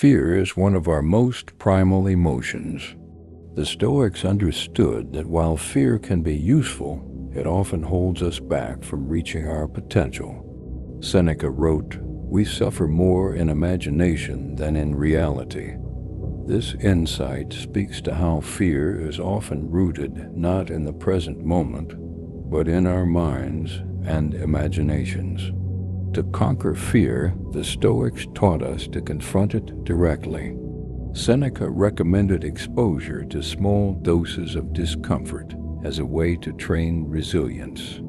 Fear is one of our most primal emotions. The Stoics understood that while fear can be useful, it often holds us back from reaching our potential. Seneca wrote, "We suffer more in imagination than in reality." This insight speaks to how fear is often rooted not in the present moment, but in our minds and imaginations. To conquer fear, the Stoics taught us to confront it directly. Seneca recommended exposure to small doses of discomfort as a way to train resilience.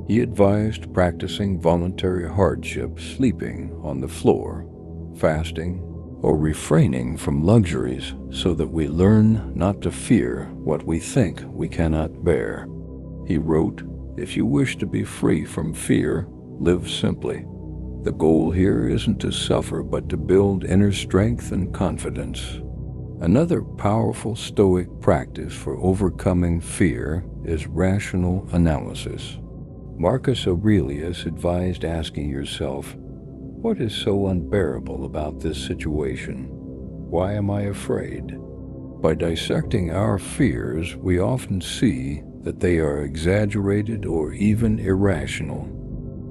He advised practicing voluntary hardship, sleeping on the floor, fasting, or refraining from luxuries so that we learn not to fear what we think we cannot bear. He wrote, "If you wish to be free from fear, live simply. The goal here isn't to suffer, but to build inner strength and confidence." Another powerful Stoic practice for overcoming fear is rational analysis. Marcus Aurelius advised asking yourself, "What is so unbearable about this situation? Why am I afraid?" By dissecting our fears, we often see that they are exaggerated or even irrational.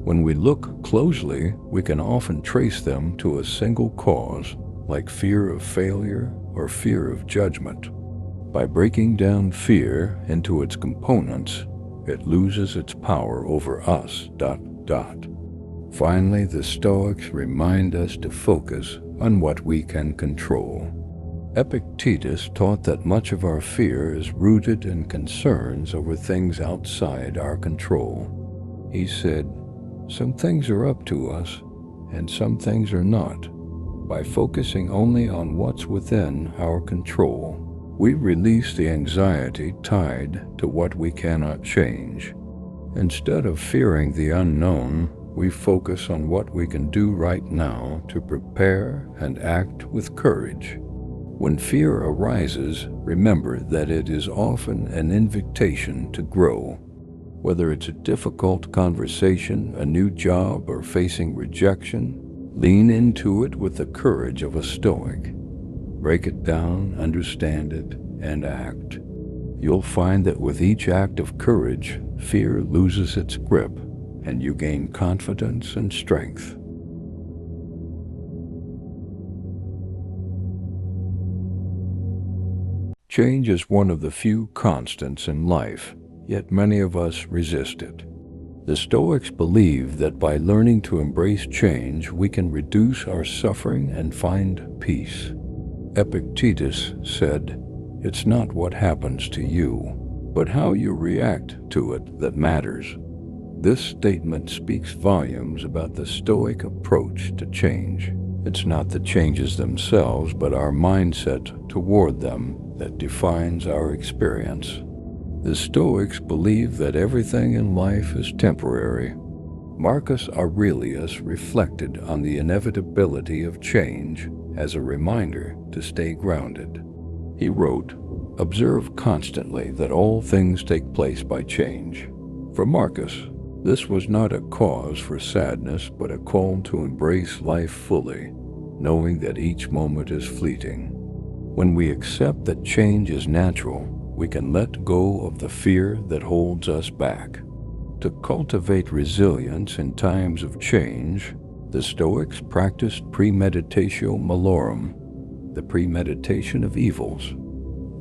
When we look closely, we can often trace them to a single cause, like fear of failure or fear of judgment. By breaking down fear into its components, it loses its power over us. Finally, the Stoics remind us to focus on what we can control. Epictetus taught that much of our fear is rooted in concerns over things outside our control. He said, "Some things are up to us, and some things are not. By focusing only on what's within our control, we release the anxiety tied to what we cannot change. Instead of fearing the unknown, we focus on what we can do right now to prepare and act with courage." When fear arises, remember that it is often an invitation to grow. Whether it's a difficult conversation, a new job, or facing rejection, lean into it with the courage of a Stoic. Break it down, understand it, and act. You'll find that with each act of courage, fear loses its grip, and you gain confidence and strength. Change is one of the few constants in life, yet many of us resist it. The Stoics believe that by learning to embrace change, we can reduce our suffering and find peace. Epictetus said, "It's not what happens to you, but how you react to it that matters." This statement speaks volumes about the Stoic approach to change. It's not the changes themselves, but our mindset toward them that defines our experience. The Stoics believe that everything in life is temporary. Marcus Aurelius reflected on the inevitability of change as a reminder to stay grounded. He wrote, "Observe constantly that all things take place by change." For Marcus, this was not a cause for sadness, but a call to embrace life fully, knowing that each moment is fleeting. When we accept that change is natural, we can let go of the fear that holds us back. To cultivate resilience in times of change, the Stoics practiced premeditatio malorum, the premeditation of evils.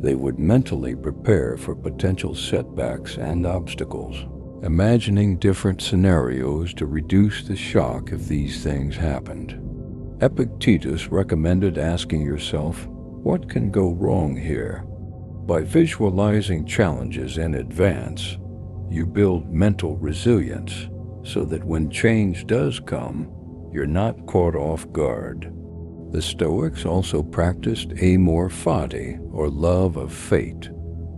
They would mentally prepare for potential setbacks and obstacles, imagining different scenarios to reduce the shock if these things happened. Epictetus recommended asking yourself, "What can go wrong here?" By visualizing challenges in advance, you build mental resilience so that when change does come, you're not caught off guard. The Stoics also practiced amor fati, or love of fate.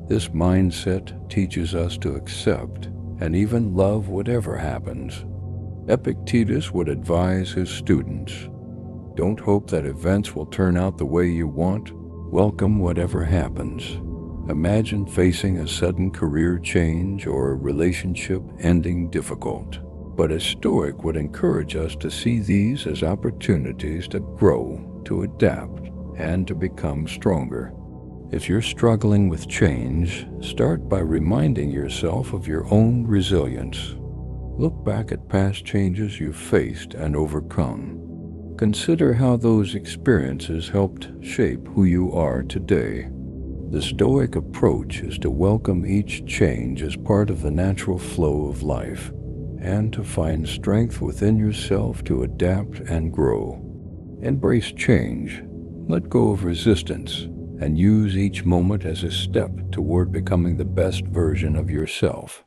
This mindset teaches us to accept and even love whatever happens. Epictetus would advise his students, "Don't hope that events will turn out the way you want. Welcome whatever happens." Imagine facing a sudden career change or a relationship ending difficult. But a Stoic would encourage us to see these as opportunities to grow, to adapt, and to become stronger. If you're struggling with change, start by reminding yourself of your own resilience. Look back at past changes you've faced and overcome. Consider how those experiences helped shape who you are today. The Stoic approach is to welcome each change as part of the natural flow of life, and to find strength within yourself to adapt and grow. Embrace change, let go of resistance, and use each moment as a step toward becoming the best version of yourself.